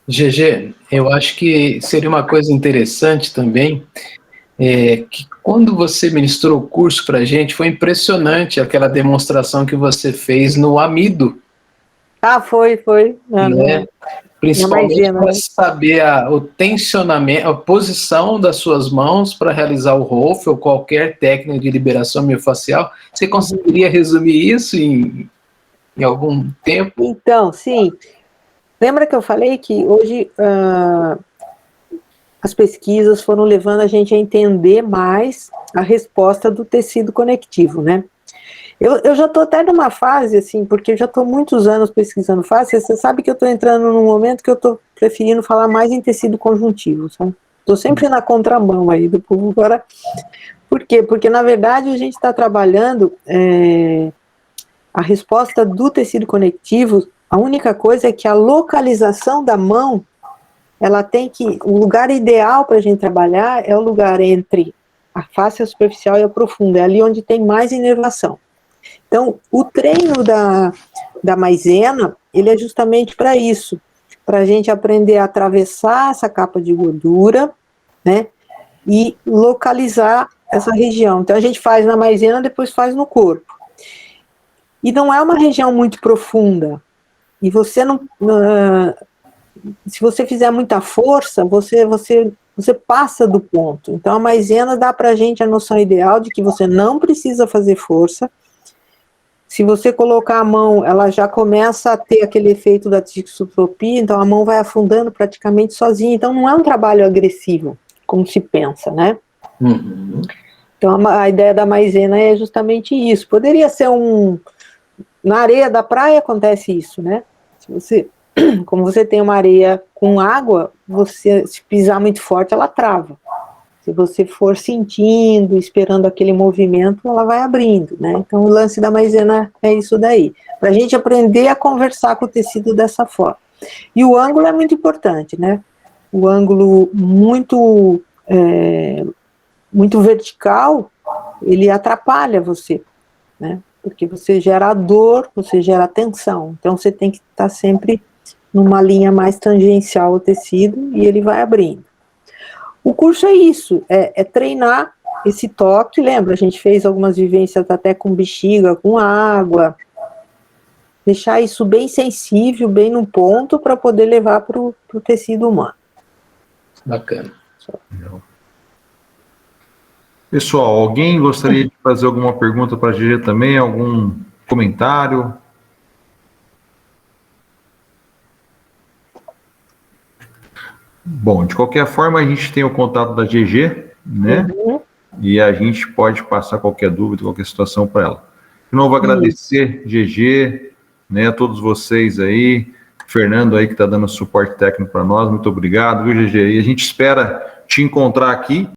GG, eu acho que seria uma coisa interessante também, que quando você ministrou o curso para a gente, foi impressionante aquela demonstração que você fez no amido. Ah, foi. Né? Principalmente para saber o tensionamento, a posição das suas mãos para realizar o Rolf ou qualquer técnica de liberação miofascial. Você conseguiria resumir isso em algum tempo? Então, sim. Lembra que eu falei que hoje as pesquisas foram levando a gente a entender mais a resposta do tecido conectivo, né? Eu já estou até numa fase, assim, porque eu já estou muitos anos pesquisando fase, você sabe que eu estou entrando num momento que eu estou preferindo falar mais em tecido conjuntivo, sabe? Estou sempre na contramão aí do povo agora. Por quê? Porque, na verdade, a gente está trabalhando a resposta do tecido conectivo, a única coisa é que a localização da mão, ela tem que, o lugar ideal para a gente trabalhar é o lugar entre a face superficial e a profunda, é ali onde tem mais inervação. Então, o treino da maisena, ele é justamente para isso, para a gente aprender a atravessar essa capa de gordura, né, e localizar essa região. Então, a gente faz na maisena, depois faz no corpo. E não é uma região muito profunda, e você não... se você fizer muita força, você passa do ponto. Então, a maisena dá para a gente a noção ideal de que você não precisa fazer força. Se você colocar a mão, ela já começa a ter aquele efeito da tixotropia, então a mão vai afundando praticamente sozinha. Então, não é um trabalho agressivo, como se pensa, né? Uhum. Então, a ideia da maisena é justamente isso. Poderia ser na areia da praia acontece isso, né? Como você tem uma areia com água, se pisar muito forte, ela trava. Se você for sentindo, esperando aquele movimento, ela vai abrindo, né? Então, o lance da maisena é isso daí. Para a gente aprender a conversar com o tecido dessa forma. E o ângulo é muito importante, né? O ângulo muito vertical, ele atrapalha você, né? Porque você gera dor, você gera tensão. Então, você tem que estar sempre numa linha mais tangencial ao tecido e ele vai abrindo. O curso é isso, é treinar esse toque. Lembra, a gente fez algumas vivências até com bexiga, com água, deixar isso bem sensível, bem no ponto, para poder levar para o tecido humano. Bacana. Pessoal, alguém gostaria de fazer alguma pergunta para a GG também? Algum comentário? Bom, de qualquer forma, a gente tem o contato da GG, né? Uhum. E a gente pode passar qualquer dúvida, qualquer situação para ela. De novo, agradecer, GG, né, a todos vocês aí, Fernando aí que está dando suporte técnico para nós, muito obrigado, viu, GG? E a gente espera te encontrar aqui